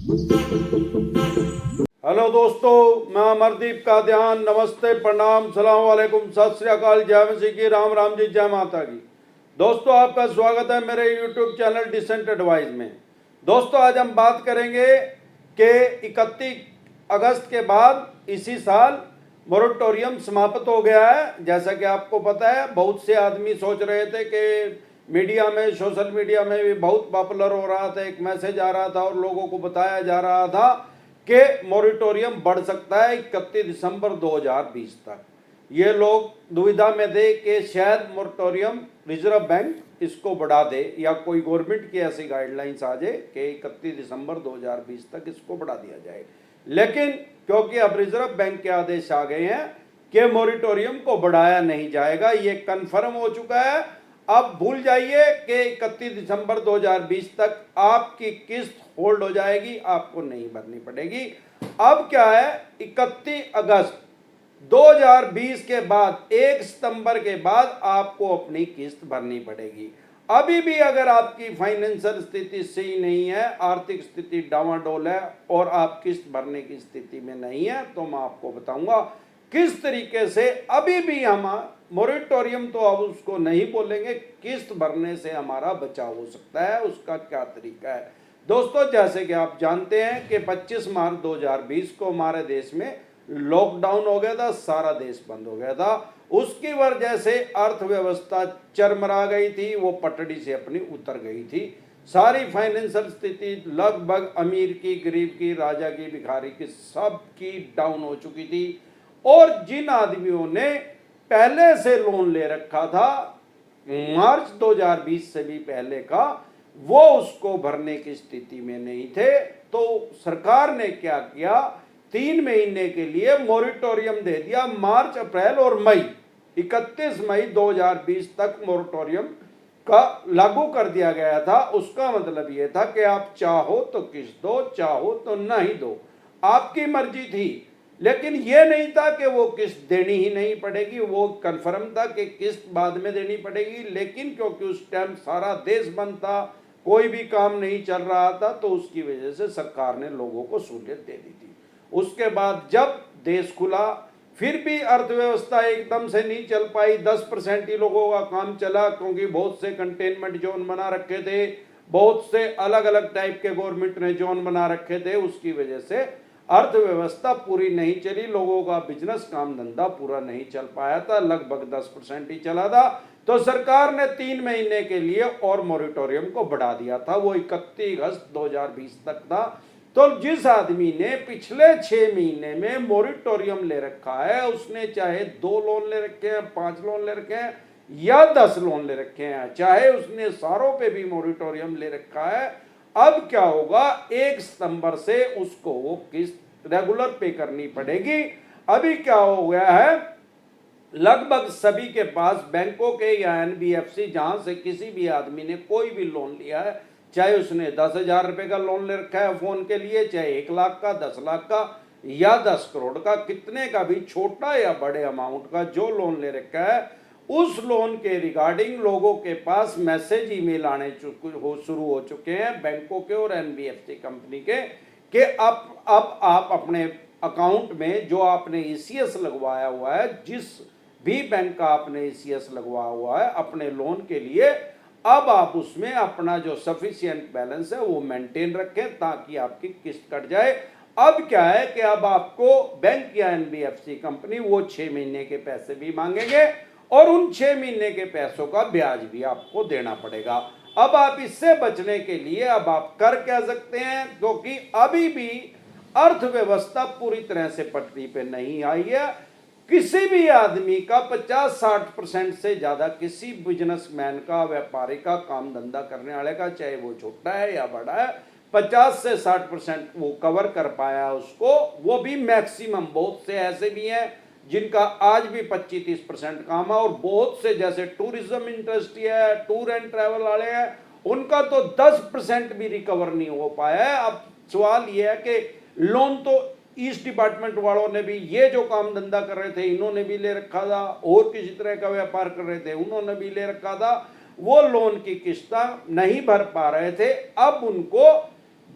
Hello दोस्तों, मैं अमरदीप का ध्यान। नमस्ते, प्रणाम, सलाम वालेकुम, सत श्री अकाल, जय मसीह की, राम राम जी, जय माता की। दोस्तों, आपका स्वागत है मेरे यूट्यूब चैनल डिसेंट एडवाइस में। दोस्तों, आज हम बात करेंगे कि 31 अगस्त के बाद इसी साल मोरेटोरियम समाप्त हो गया है। जैसा कि आपको पता है, बहुत से आदमी सोच रहे थे कि मीडिया में, सोशल मीडिया में भी बहुत पॉपुलर हो रहा था, एक मैसेज आ रहा था और लोगों को बताया जा रहा था कि मोरेटोरियम बढ़ सकता है 31 दिसंबर 2020 तक। ये लोग दुविधा में थे कि शायद मोरेटोरियम रिजर्व बैंक इसको बढ़ा दे या कोई गवर्नमेंट की ऐसी गाइडलाइंस आ जाए कि 31 दिसंबर 2020 तक इसको बढ़ा दिया जाए। लेकिन क्योंकि अब रिजर्व बैंक के आदेश आ गए हैं कि मोरेटोरियम को बढ़ाया नहीं जाएगा, ये कन्फर्म हो चुका है। अब भूल जाइए कि 31 दिसंबर 2020 तक आपकी किस्त होल्ड हो जाएगी, आपको नहीं भरनी पड़ेगी। अब क्या है, 31 अगस्त 2020 के बाद 1 सितंबर के बाद आपको अपनी किस्त भरनी पड़ेगी। अभी भी अगर आपकी फाइनेंशियल स्थिति सही नहीं है, आर्थिक स्थिति डावाडोल है और आप किस्त भरने की स्थिति में नहीं है, तो मैं आपको बताऊंगा किस तरीके से अभी भी हम मोरेटोरियम तो अब उसको नहीं बोलेंगे, किस्त भरने से हमारा बचाव हो सकता है, उसका क्या तरीका है। दोस्तों, जैसे कि आप जानते हैं कि 25 मार्च 2020 को हमारे देश में लॉकडाउन हो गया था, सारा देश बंद हो गया था। उसकी वजह से अर्थव्यवस्था चरमरा गई थी, वो पटड़ी से अपनी उतर गई थी। सारी फाइनेंशियल स्थिति लगभग अमीर की, गरीब की, राजा की, भिखारी की, सबकी डाउन हो चुकी थी। और जिन आदमियों ने पहले से लोन ले रखा था मार्च 2020 से भी पहले का, वो उसको भरने की स्थिति में नहीं थे। तो सरकार ने क्या किया, 3 महीने के लिए मोरेटोरियम दे दिया। मार्च, अप्रैल और मई, 31 मई 2020 तक मोरेटोरियम का लागू कर दिया गया था। उसका मतलब यह था कि आप चाहो तो किस्त दो, चाहो तो नहीं दो, आपकी मर्जी थी। लेकिन यह नहीं था कि वो किस्त देनी ही नहीं पड़ेगी, वो कन्फर्म था कि किस्त बाद में देनी पड़ेगी। लेकिन क्योंकि उस टाइम सारा देश बंद था, कोई भी काम नहीं चल रहा था, तो उसकी वजह से सरकार ने लोगों को सहूलियत दे दी थी। उसके बाद जब देश खुला, फिर भी अर्थव्यवस्था एकदम से नहीं चल पाई, 10% ही लोगों का काम चला, क्योंकि बहुत से कंटेनमेंट जोन बना रखे थे, बहुत से अलग अलग टाइप के गवर्नमेंट ने जोन बना रखे थे। उसकी वजह से अर्थव्यवस्था पूरी नहीं चली, लोगों का बिजनेस, काम धंधा पूरा नहीं चल पाया था, लगभग 10% ही चला था। तो सरकार ने 3 महीने के लिए और मोरेटोरियम को बढ़ा दिया था, वो 31 अगस्त 2020 तक था। तो जिस आदमी ने पिछले 6 महीने में मोरेटोरियम ले रखा है, उसने चाहे 2 लोन ले रखे हैं, 5 लोन ले रखे हैं या 10 लोन ले रखे हैं, चाहे उसने सारों पे भी मोरेटोरियम ले रखा है, अब क्या होगा, 1 सितंबर से उसको वो किस्त रेगुलर पे करनी पड़ेगी। अभी क्या हो गया है, लगभग सभी के पास बैंकों के या एनबीएफसी, जहां से किसी भी आदमी ने कोई भी लोन लिया है, चाहे उसने 10,000 रुपए का लोन ले रखा है फोन के लिए, चाहे 1 लाख का, 10 लाख का या 10 करोड़ का, कितने का भी छोटा या बड़े अमाउंट का जो लोन ले रखा है, उस लोन के रिगार्डिंग लोगों के पास मैसेज, ईमेल आने शुरू हो चुके हैं बैंकों के और एनबीएफसी कंपनी के कि अब आप अपने अकाउंट में जो आपने ईसीएस लगवाया हुआ है, जिस भी बैंक का आपने ईसीएस लगवाया हुआ है अपने लोन के लिए, अब आप उसमें अपना जो सफिशिएंट बैलेंस है वो मेंटेन रखें ताकि आपकी किस्त कट जाए। अब क्या है कि अब आपको बैंक या एनबीएफसी कंपनी वो 6 महीने के पैसे भी मांगेंगे और उन 6 महीने के पैसों का ब्याज भी आपको देना पड़ेगा। अब आप इससे बचने के लिए अब आप कर क्या सकते हैं, क्योंकि अभी भी अर्थव्यवस्था पूरी तरह से पटरी पे नहीं आई है। किसी भी आदमी का 50-60% से ज्यादा, किसी बिजनेसमैन का, व्यापारी का, काम धंधा करने वाले का, चाहे वो छोटा है या बड़ा है, 50 से 60% वो कवर कर पाया उसको, वो भी मैक्सिमम। बहुत से ऐसे भी हैं जिनका आज भी 25-30% काम है, और बहुत से जैसे टूरिज्म इंडस्ट्री है, टूर एंड ट्रैवल वाले हैं, उनका तो 10% भी रिकवर नहीं हो पाया है। अब सवाल ये है कि लोन तो ईस्ट डिपार्टमेंट वालों ने भी, ये जो काम धंधा कर रहे थे इन्होंने भी ले रखा था, और किसी तरह का व्यापार कर रहे थे उन्होंने भी ले रखा था, वो लोन की किस्ता नहीं भर पा रहे थे। अब उनको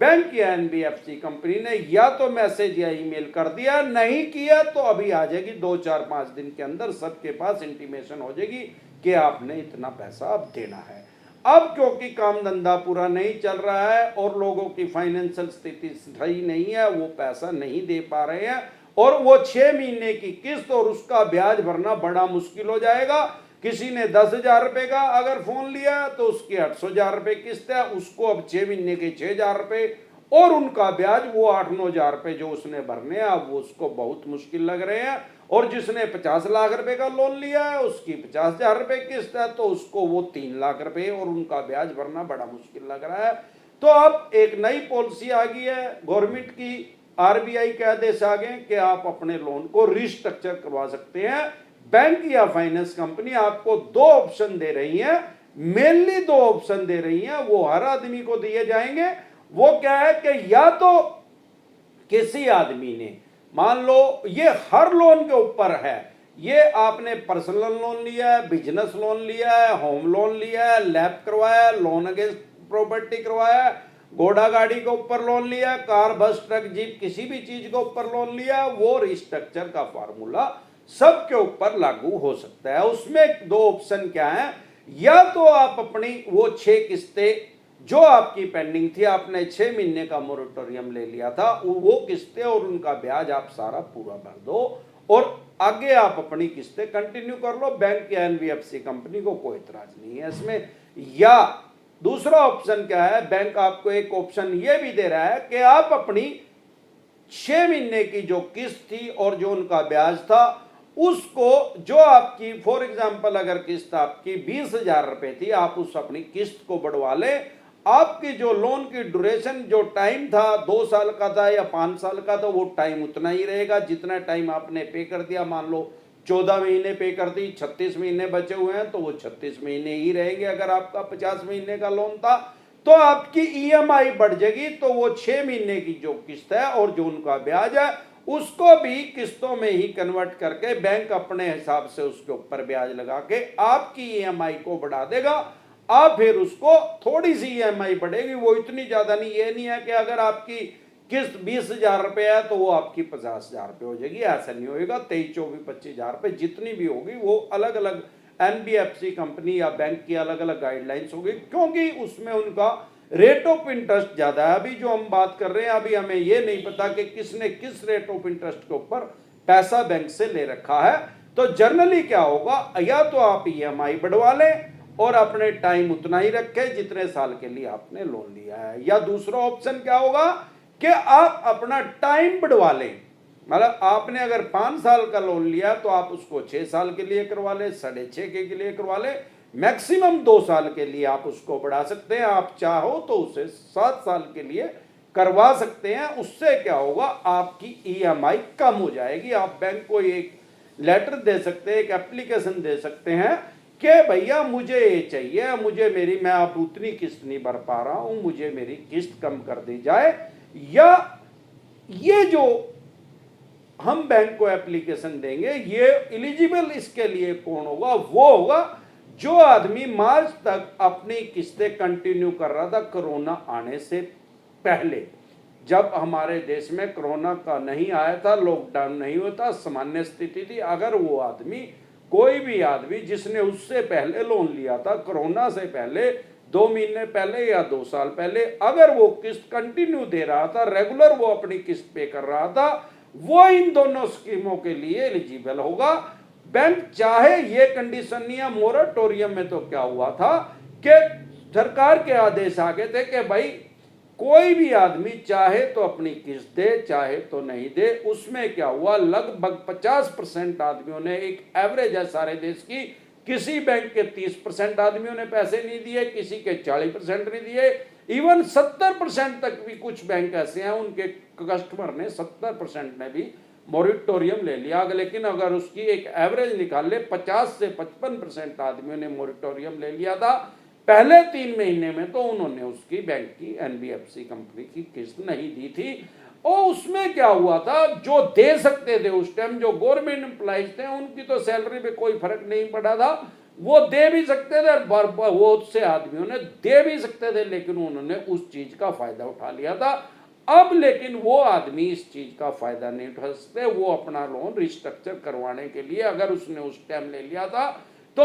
बैंक या एनबीएफसी कंपनी ने या तो मैसेज या ईमेल कर दिया, नहीं किया तो अभी आ जाएगी 2-4-5 दिन के अंदर सबके पास इंटीमेशन हो जाएगी कि आपने इतना पैसा अब देना है। अब क्योंकि काम धंधा पूरा नहीं चल रहा है और लोगों की फाइनेंशियल स्थिति सही नहीं है, वो पैसा नहीं दे पा रहे हैं और वो 6 महीने की किस्त और उसका ब्याज भरना बड़ा मुश्किल हो जाएगा। किसी ने 10,000 रुपए का अगर फोन लिया तो उसकी 800,000 रुपए किस्त है, उसको अब 6 महीने के 6,000 रुपए और उनका ब्याज वो 8-9,000 रुपए जो उसने भरने हैं, अब वो उसको बहुत मुश्किल लग रहे हैं। और जिसने 50 लाख रुपए का लोन लिया है उसकी 50,000 रुपए किस्त है, तो उसको वो 3 लाख रुपए और उनका ब्याज भरना बड़ा मुश्किल लग रहा है। तो अब एक नई पॉलिसी आ गई है गवर्नमेंट की, आरबीआई के आदेश आ गए कि आप अपने लोन को रिस्ट्रक्चर करवा सकते हैं। बैंक या फाइनेंस कंपनी आपको 2 ऑप्शन दे रही है, मेनली 2 ऑप्शन दे रही है, वो हर आदमी को दिए जाएंगे। वो क्या है कि या तो किसी आदमी ने, मान लो ये हर लोन के ऊपर है, ये आपने पर्सनल लोन लिया है, बिजनेस लोन लिया है, होम लोन लिया है, लैब करवाया है, लोन अगेंस्ट प्रॉपर्टी करवाया है, घोड़ा गाड़ी के ऊपर लोन लिया, कार बस ट्रक जीप किसी भी चीज के ऊपर लोन लिया, वो रिस्ट्रक्चर का फार्मूला सबके ऊपर लागू हो सकता है। उसमें 2 ऑप्शन क्या है, या तो आप अपनी वो 6 किस्तें जो आपकी पेंडिंग थी, आपने 6 महीने का मोरेटोरियम ले लिया था, वो किस्तें और उनका ब्याज आप सारा पूरा भर दो और आगे आप अपनी किस्तें कंटिन्यू कर लो। बैंक या एनबीएफसी कंपनी को कोई इतराज नहीं है इसमें। या दूसरा ऑप्शन क्या है, बैंक आपको एक ऑप्शन ये भी दे रहा है कि आप अपनी 6 महीने की जो किस्त थी और जो उनका ब्याज था उसको, जो आपकी फॉर एग्जांपल अगर किस्त आपकी 20,000 रुपए थी, आप उस अपनी किस्त को बढ़वा ले। आपकी जो लोन की ड्यूरेशन जो टाइम था 2 साल का था या 5 साल का था, वो टाइम उतना ही रहेगा जितना टाइम आपने पे कर दिया। मान लो 14 महीने पे कर दी, 36 महीने बचे हुए हैं तो वो 36 महीने ही रहेंगे। अगर आपका 50 महीने का लोन था तो आपकी ईएमआई बढ़ जाएगी, तो वो 6 महीने की जो किस्त है और जो उनका ब्याज है उसको भी किस्तों में ही कन्वर्ट करके बैंक अपने हिसाब से उसके ऊपर ब्याज लगा के आपकी ईएमआई को बढ़ा देगा। आप फिर उसको थोड़ी सी ईएमआई बढ़ेगी, वो इतनी ज्यादा नहीं। ये नहीं है कि अगर आपकी किस्त 20,000 रुपए है तो वो आपकी 50,000 रुपए हो जाएगी, ऐसा नहीं होगा। 23, 24, 25,000 रुपए जितनी भी होगी वो अलग अलग एनबीएफसी कंपनी या बैंक की अलग अलग गाइडलाइंस होगी, क्योंकि उसमें उनका रेट ऑफ इंटरेस्ट ज्यादा है। अभी जो हम बात कर रहे हैं, अभी हमें ये नहीं पता कि किसने किस रेट ऑफ इंटरेस्ट के ऊपर पैसा बैंक से ले रखा है। तो जनरली क्या होगा, या तो आप ईएमआई बढ़वा लें और अपने टाइम उतना ही रखें जितने साल के लिए आपने लोन लिया है, या दूसरा ऑप्शन क्या होगा कि आप अपना टाइम बढ़वा लें। मतलब आपने अगर 5 साल का लोन लिया तो आप उसको 6 साल के लिए करवा ले, 6.5 के लिए करवा ले, मैक्सिमम 2 साल के लिए आप उसको बढ़ा सकते हैं। आप चाहो तो उसे 7 साल के लिए करवा सकते हैं। उससे क्या होगा, आपकी ईएमआई कम हो जाएगी। आप बैंक को एक लेटर दे सकते हैं, एक एप्लीकेशन दे सकते हैं कि भैया मुझे ये चाहिए, मुझे मेरी, मैं अब उतनी किस्त नहीं भर पा रहा हूं, मुझे मेरी किस्त कम कर दी जाए। या ये जो हम बैंक को एप्लीकेशन देंगे, ये एलिजिबल इसके लिए कौन होगा, वो होगा जो आदमी मार्च तक अपनी किस्तें कंटिन्यू कर रहा था कोरोना आने से पहले। जब हमारे देश में कोरोना का नहीं आया था, लॉकडाउन नहीं होता, सामान्य स्थिति थी, अगर वो आदमी, कोई भी आदमी जिसने उससे पहले लोन लिया था, कोरोना से पहले 2 महीने पहले या 2 साल पहले, अगर वो किस्त कंटिन्यू दे रहा था, रेगुलर वो अपनी किस्त पे कर रहा था, वो इन दोनों स्कीमों के लिए एलिजिबल होगा। बैंक चाहे, ये कंडीशन नहीं है। मोरेटोरियम में तो क्या हुआ था कि सरकार के आदेश आ गए थे कि भाई कोई भी आदमी चाहे तो अपनी किस्त दे, चाहे तो नहीं दे। उसमें क्या हुआ, लगभग 50% आदमियों ने, एक एवरेज है सारे देश की, किसी बैंक के 30% आदमियों ने पैसे नहीं दिए, किसी के 40% नहीं दिए, इवन 70% तक भी कुछ बैंक ऐसे हैं उनके कस्टमर ने 70% ने भी मोरेटोरियम ले लिया। लेकिन अगर उसकी एक एवरेज निकाल ले, 50 से 55% आदमियों ने मोरेटोरियम ले लिया था पहले 3 महीने में, तो उन्होंने उसकी बैंक की, एनबीएफसी कंपनी की किस्त नहीं दी थी। और उसमें क्या हुआ था, जो दे सकते थे उस टाइम, जो गवर्नमेंट एम्प्लॉइज थे, उनकी तो सैलरी में कोई फर्क नहीं पड़ा था। वो दे भी सकते थे, बहुत से आदमियों ने दे भी सकते थे, लेकिन उन्होंने उस चीज का फायदा उठा लिया था। अब लेकिन वो आदमी इस चीज का फायदा नहीं उठा सकते। वो अपना लोन रिस्ट्रक्चर करवाने के लिए अगर उसने उस टाइम ले लिया था तो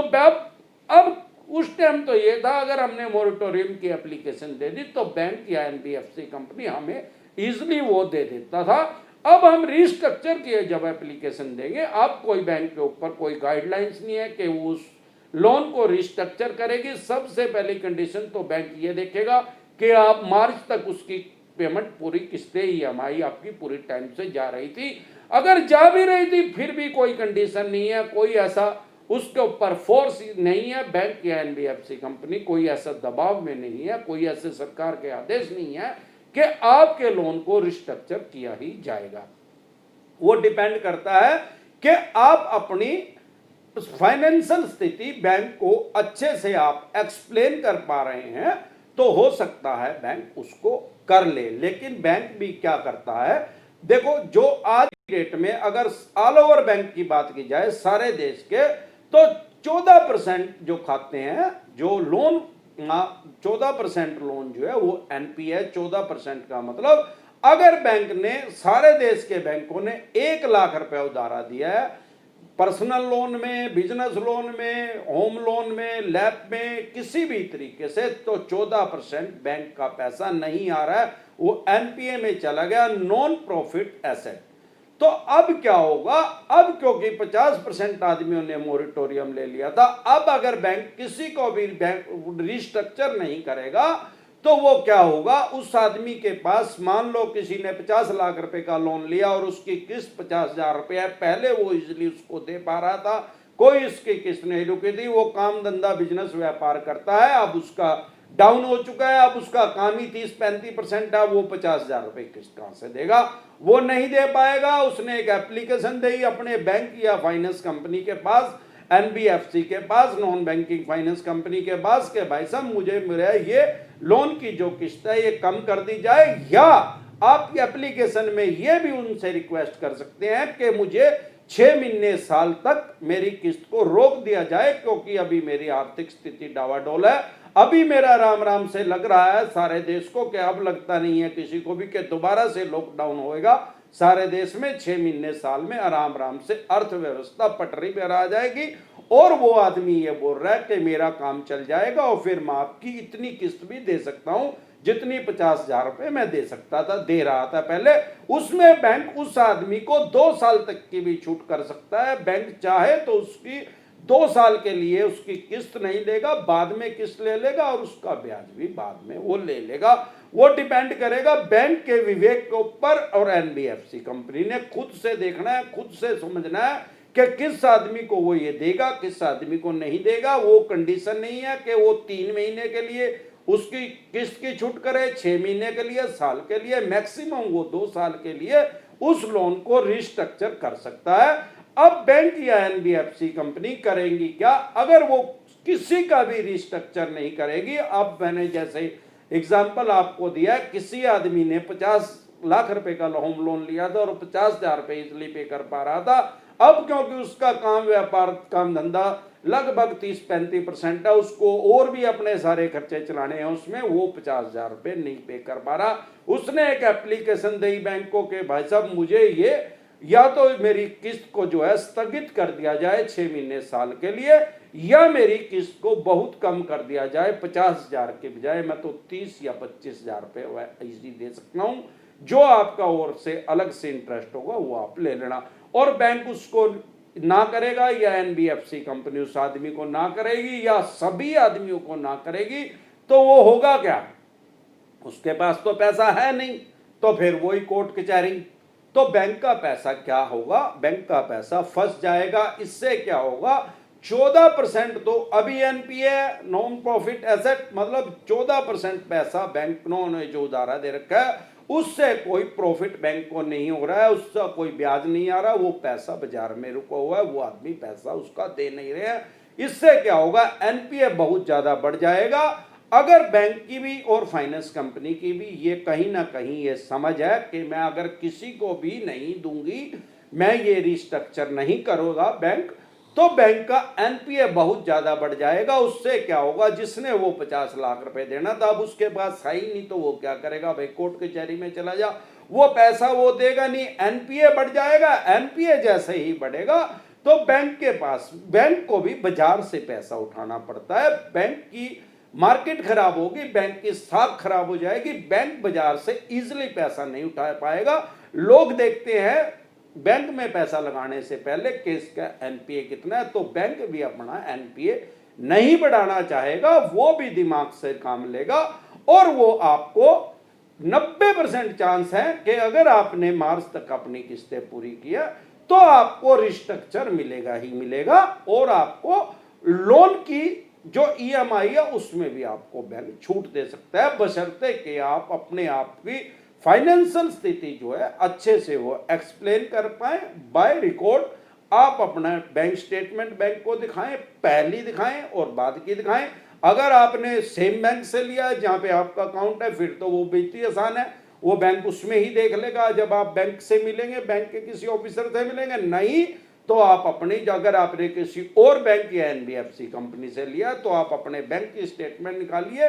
अब उस टाइम तो ये था, अगर हमने मोरिटोरियम की एप्लीकेशन दे दी तो बैंक या एनबीएफसी कंपनी हमें इजिली वो दे देता था। अब हम रिस्ट्रक्चर की जब एप्लीकेशन देंगे, अब कोई बैंक के ऊपर कोई गाइडलाइंस नहीं है कि वो उस लोन को रिस्ट्रक्चर करेगी। सबसे पहली कंडीशन तो बैंक ये देखेगा कि आप मार्च तक उसकी पेमेंट पूरी किस्तें ईएमआई आपकी पूरी टाइम से जा रही थी। अगर जा भी रही थी फिर भी कोई कंडीशन नहीं है, कोई ऐसा उसके ऊपर फोर्स नहीं है, बैंक या एनबीएफसी कंपनी कोई ऐसा दबाव में नहीं है, कोई ऐसे सरकार के आदेश नहीं है कि आपके लोन को रिस्ट्रक्चर किया ही जाएगा। वो डिपेंड करता है कि आप अपनी फाइनेंशियल स्थिति बैंक को अच्छे से आप एक्सप्लेन कर पा रहे हैं तो हो सकता है बैंक उसको कर ले। लेकिन बैंक भी क्या करता है, देखो जो आज की डेट में अगर ऑल ओवर बैंक की बात की जाए सारे देश के, तो 14% जो खाते हैं जो लोन 14% लोन जो है वो एनपीए। 14% का मतलब अगर बैंक ने सारे देश के बैंकों ने 1 लाख रुपए उधारा दिया है पर्सनल लोन में, बिजनेस लोन में, होम लोन में, लैब में, किसी भी तरीके से, तो 14% बैंक का पैसा नहीं आ रहा है, वो एनपीए में चला गया, नॉन प्रॉफिट एसेट। तो अब क्या होगा, अब क्योंकि 50% आदमियों ने मोरिटोरियम ले लिया था, अब अगर बैंक किसी को भी बैंक रिस्ट्रक्चर नहीं करेगा तो वो क्या होगा, उस आदमी के पास मान लो किसी ने 50 लाख रुपए का लोन लिया और उसकी किस्त 50,000 रुपए है, पहले वो इजिली उसको दे पा रहा था, कोई इसकी किस्त नहीं रुकी थी, वो काम धंधा बिजनेस व्यापार करता है, अब उसका डाउन हो चुका है, अब उसका काम ही 30-35% है, वो 50,000 रुपए किस्त कहां से देगा, वो नहीं दे पाएगा। उसने एक एप्लीकेशन दी अपने बैंक या फाइनेंस कंपनी के पास, एनबीएफसी के पास, नॉन बैंकिंग फाइनेंस कंपनी के पास, के भाई साहब मुझे मेरा ये लोन की जो किस्त है ये कम कर दी जाए, या आप एप्लीकेशन में ये भी उनसे रिक्वेस्ट कर सकते हैं कि मुझे 6 महीने साल तक मेरी किस्त को रोक दिया जाए, क्योंकि अभी मेरी आर्थिक स्थिति डावाडोल है, अभी मेरा राम राम से लग रहा है सारे देश को कि अब लगता नहीं है किसी को भी कि दोबारा से लॉकडाउन होएगा सारे देश में। 6 महीने साल में आराम राम से अर्थव्यवस्था पटरी पर आ जाएगी और वो आदमी ये बोल रहा है कि मेरा काम चल जाएगा और फिर मैं आपकी इतनी किस्त भी दे सकता हूं जितनी 50,000 रुपए मैं दे सकता था, दे रहा था पहले। उसमें बैंक उस आदमी को 2 साल तक की भी छूट कर सकता है। बैंक चाहे तो उसकी 2 साल के लिए उसकी किस्त नहीं लेगा, बाद में किस्त ले लेगा और उसका ब्याज भी बाद में वो ले लेगा। वो डिपेंड करेगा बैंक के विवेक के ऊपर, और एनबीएफसी कंपनी ने खुद से देखना है, खुद से समझना है कि किस आदमी को वो ये देगा, किस आदमी को नहीं देगा। वो कंडीशन नहीं है कि वो 3 महीने के लिए उसकी किस्त की छूट करे, 6 महीने के लिए, साल के लिए, मैक्सिमम वो 2 साल के लिए उस लोन को रिस्ट्रक्चर कर सकता है। अब बैंक या एनबीएफसी कंपनी करेंगी क्या, अगर वो किसी का भी रिस्ट्रक्चर नहीं करेगी। अब मैंने जैसे एग्जाम्पल आपको दिया, किसी आदमी ने 50 लाख रुपए का होम लोन लिया था और 50,000 रुपए इजिली पे कर पा रहा था। अब क्योंकि उसका काम व्यापार काम धंधा लगभग 30-35% है, उसको और भी अपने सारे खर्चे चलाने हैं उसमें, वो 50,000 रुपए नहीं पे कर पा रहा। उसने एक एप्लीकेशन दी बैंक को कि भाई साहब मुझे ये या तो मेरी किस्त को जो है स्थगित कर दिया जाए 6 महीने साल के लिए, या मेरी किस्त को बहुत कम कर दिया जाए, 50,000 के बजाय मैं तो 30 या 25,000 रुपए इजी दे सकता हूं, जो आपका और से अलग से इंटरेस्ट होगा वो आप ले लेना। और बैंक उसको ना करेगा या एनबीएफसी कंपनी उस आदमी को ना करेगी या सभी आदमियों को ना करेगी, तो वो होगा क्या, उसके पास तो पैसा है नहीं, तो फिर वही कोर्ट कचहरी, तो बैंक का पैसा क्या होगा, बैंक का पैसा फंस जाएगा। इससे क्या होगा, 14% तो अभी एनपीए नॉन प्रॉफिट एसेट, मतलब 14% पैसा बैंक ने जो उधारा दे रखा है उससे कोई प्रॉफिट बैंक को नहीं हो रहा है, उसका कोई ब्याज नहीं आ रहा, वो पैसा बाजार में रुका हुआ है, वो आदमी पैसा उसका दे नहीं रहे हैं। इससे क्या होगा, एनपीए बहुत ज्यादा बढ़ जाएगा। अगर बैंक की भी और फाइनेंस कंपनी की भी ये कहीं ना कहीं ये समझ है कि मैं अगर किसी को भी नहीं दूंगी, मैं ये रिस्ट्रक्चर नहीं करूंगा बैंक, तो बैंक का एनपीए बहुत ज्यादा बढ़ जाएगा। उससे क्या होगा, जिसने वो 50 लाख रुपए देना था अब उसके पास है ही नहीं, तो वो क्या करेगा भाई, कोर्ट कचहरी में चला जा, वो पैसा वो देगा नहीं, एनपीए बढ़ जाएगा। एनपीए जैसे ही बढ़ेगा तो बैंक के पास, बैंक को भी बाजार से पैसा उठाना पड़ता है, बैंक की मार्केट खराब होगी, बैंक की साख खराब हो जाएगी, बैंक बाजार से इजीली पैसा नहीं उठा पाएगा। लोग देखते हैं बैंक में पैसा लगाने से पहले कि इसका एनपीए कितना है, तो बैंक भी अपना एनपीए नहीं बढ़ाना चाहेगा, वो भी दिमाग से काम लेगा और वो आपको 90% चांस है कि अगर आपने मार्च तक अपनी किस्तें पूरी किया तो आपको रिस्ट्रक्चर मिलेगा ही मिलेगा, और आपको लोन की जो ईएमआई है उसमें भी आपको बैंक छूट दे सकता है, बशर्ते कि आप अपने आप की फाइनेंशियल स्थिति जो है अच्छे से वो एक्सप्लेन कर पाए बाय रिकॉर्ड। आप अपना बैंक स्टेटमेंट बैंक को दिखाएं, पहली दिखाएं और बाद की दिखाएं। अगर आपने सेम बैंक से लिया जहां पे आपका अकाउंट है फिर तो वो बेहद आसान है, वो बैंक उसमें ही देख लेगा जब आप बैंक से मिलेंगे, बैंक के किसी ऑफिसर से मिलेंगे। नहीं तो आप अपनी, अगर आपने किसी और बैंक या एनबीएफसी कंपनी से लिया तो आप अपने बैंक की स्टेटमेंट निकालिए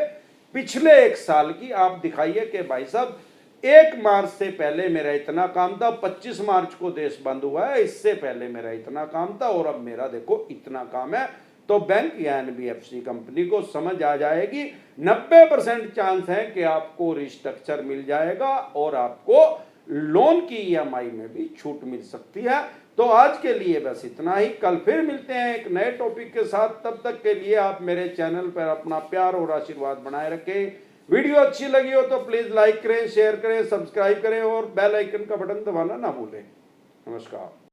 पिछले 1 साल की, आप दिखाइए कि भाई साहब 1 मार्च से पहले मेरा इतना काम था, 25 मार्च को देश बंद हुआ है, इससे पहले मेरा इतना काम था और अब मेरा देखो इतना काम है। तो बैंक या एनबीएफसी कंपनी को समझ आ जाएगी, 90% चांस है कि आपको रिस्ट्रक्चर मिल जाएगा और आपको लोन की ईएमआई में भी छूट मिल सकती है। तो आज के लिए बस इतना ही, कल फिर मिलते हैं एक नए टॉपिक के साथ। तब तक के लिए आप मेरे चैनल पर अपना प्यार और आशीर्वाद बनाए रखें। वीडियो अच्छी लगी हो तो प्लीज लाइक करें, शेयर करें, सब्सक्राइब करें और बेल आइकन का बटन दबाना ना भूलें। नमस्कार।